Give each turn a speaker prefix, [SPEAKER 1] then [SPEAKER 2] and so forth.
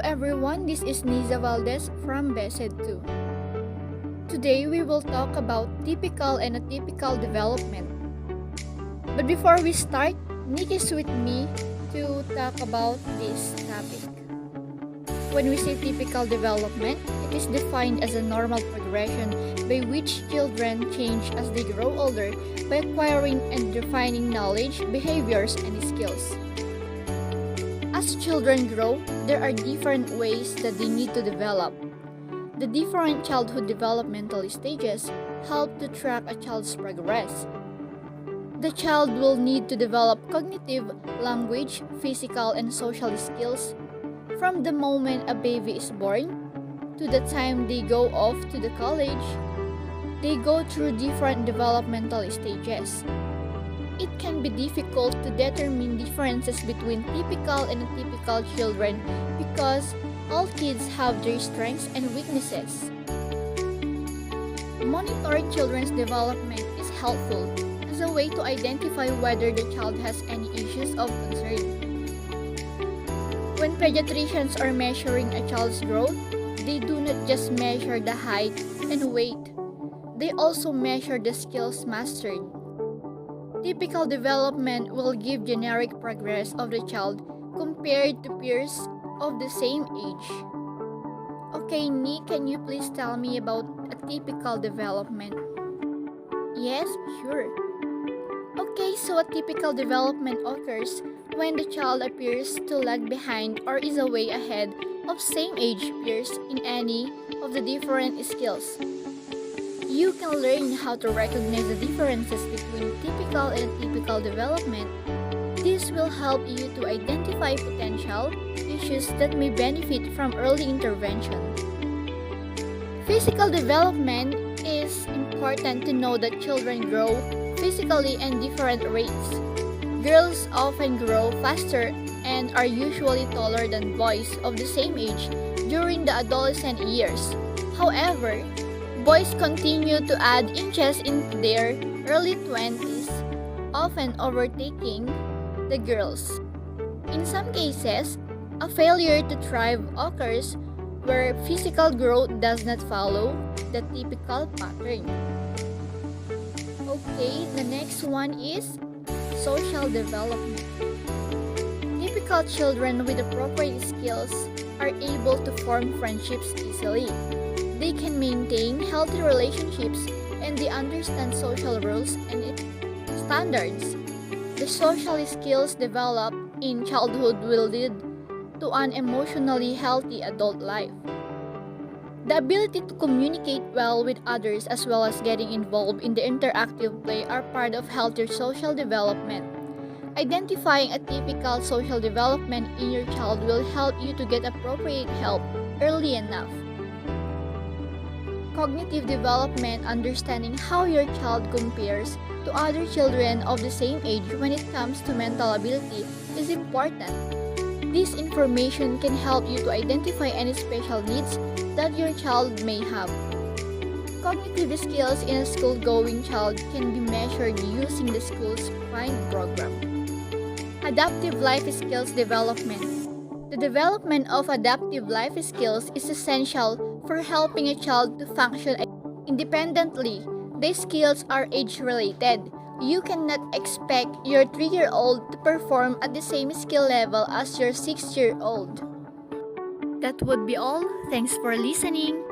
[SPEAKER 1] everyone, this is Niza Valdez from BESED 2. Today we will talk about typical and atypical development. But before we start, Nick is with me to talk about this topic. When we say typical development, it is defined as a normal progression by which children change as they grow older by acquiring and refining knowledge, behaviors, and skills. As children grow, there are different ways that they need to develop. The different childhood developmental stages help to track a child's progress. The child will need to develop cognitive, language, physical, and social skills from the moment a baby is born to the time they go off to the college. They go through different developmental stages. It can be difficult to determine differences between typical and atypical children because all kids have their strengths and weaknesses. Monitoring children's development is helpful as a way to identify whether the child has any issues of concern. When pediatricians are measuring a child's growth, they do not just measure the height and weight, they also measure the skills mastered. Typical development will give generic progress of the child compared to peers of the same age. Okay, Nick, can you please tell me about atypical development? Yes, sure. Okay, so atypical development occurs when the child appears to lag behind or is way ahead of same age peers in any of the different skills. You can learn how to recognize the differences between typical and atypical development. This will help you to identify potential issues that may benefit from early intervention. Physical development is important to know that children grow physically at different rates. Girls often grow faster and are usually taller than boys of the same age during the adolescent years. However, boys continue to add inches into their early 20s, often overtaking the girls. In some cases, a failure to thrive occurs where physical growth does not follow the typical pattern. Okay, the next one is social development. Typical children with appropriate skills are able to form friendships easily. They can maintain healthy relationships and they understand social rules and standards. The social skills developed in childhood will lead to an emotionally healthy adult life. The ability to communicate well with others as well as getting involved in the interactive play are part of healthier social development. Identifying atypical social development in your child will help you to get appropriate help early enough. Cognitive development, understanding how your child compares to other children of the same age when it comes to mental ability, is important. This information can help you to identify any special needs that your child may have. Cognitive skills in a school-going child can be measured using the school's FIND program. Adaptive life skills development. The development of adaptive life skills is essential for helping a child to function independently. These skills are age-related. You cannot expect your 3-year-old to perform at the same skill level as your 6-year-old. That would be all. Thanks for listening.